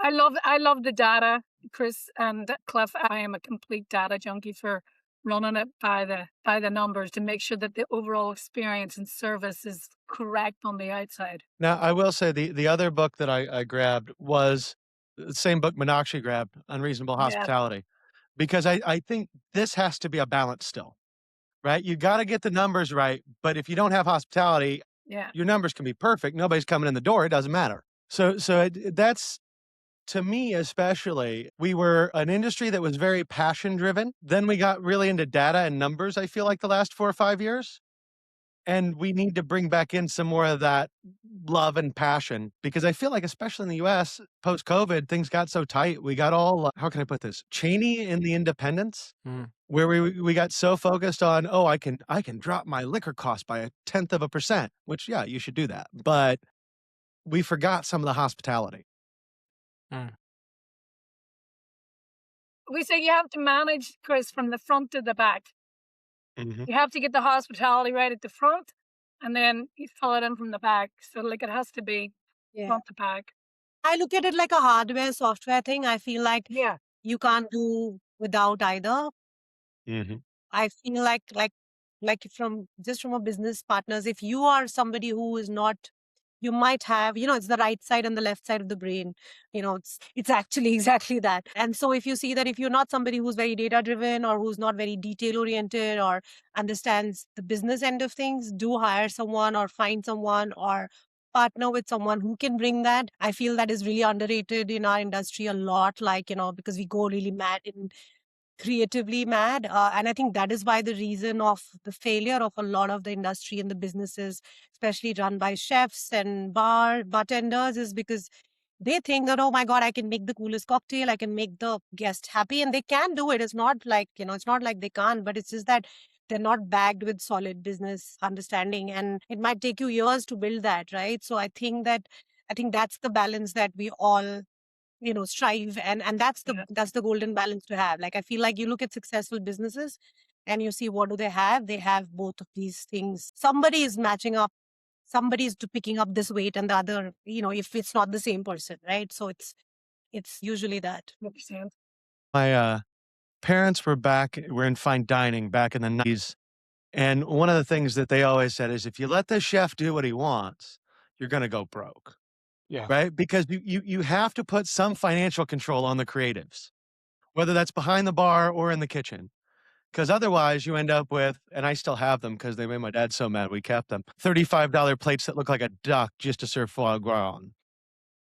I love the data, Chris and Cliff. I am a complete data junkie for running it by the numbers to make sure that the overall experience and service is correct on the outside. Now, I will say the other book that I grabbed was the same book Meenakshi grabbed, Unreasonable Yeah, Hospitality, because I think this has to be a balance still, right? You gotta get the numbers right, but if you don't have hospitality, yeah, your numbers can be perfect, nobody's coming in the door, it doesn't matter. That's to me especially, we were an industry that was very passion driven, then we got really into data and numbers, I feel like the last 4 or 5 years. And we need to bring back in some more of that love and passion because I feel like, especially in the US, post COVID, things got so tight. We got all, how can I put this? Cheney in the independents, Mm. where we got so focused on, oh, I can drop my liquor cost by 1/10%, which, yeah, you should do that. But we forgot some of the hospitality. Mm. we say you have to manage, Chris, from the front to the back. Mhm. You have to get the hospitality right at the front, and then you fill it in from the back. So, like, it has to be Yeah. front to back. I look at it like a hardware software thing. I feel like Yeah, you can't do without either. Mhm. I feel like from just from a business partners, if you are somebody who is not, you might have, it's the right side and the left side of the brain. It's actually exactly that. And so if you see that if you're not somebody who's very data driven or who's not very detail oriented or understands the business end of things, do hire someone or find someone or partner with someone who can bring that. I feel that is really underrated in our industry a lot, like, because we go really mad in creatively mad. And I think that is why the reason of the failure of a lot of the industry and the businesses, especially run by chefs and bartenders, is because they think that, oh my God, I can make the coolest cocktail, I can make the guest happy, and they can do it. It's not like, it's not like they can't, but it's just that they're not bagged with solid business understanding. And it might take you years to build that, right? So I think that's the balance that we all strive, and that's the yeah, that's the golden balance to have. Like, I feel like you look at successful businesses and you see, what do they have both of these things. Somebody is matching up, somebody is picking up this weight, and the other, if it's not the same person, right? So it's usually that. 100%. My, parents were in fine dining back in the '90s, and one of the things that they always said is, "If you let the chef do what he wants, you're gonna go broke." Yeah. Right? Because you have to put some financial control on the creatives, whether that's behind the bar or in the kitchen. Because otherwise you end up with, and I still have them because they made my dad so mad we kept them, $35 plates that look like a duck just to serve foie gras on.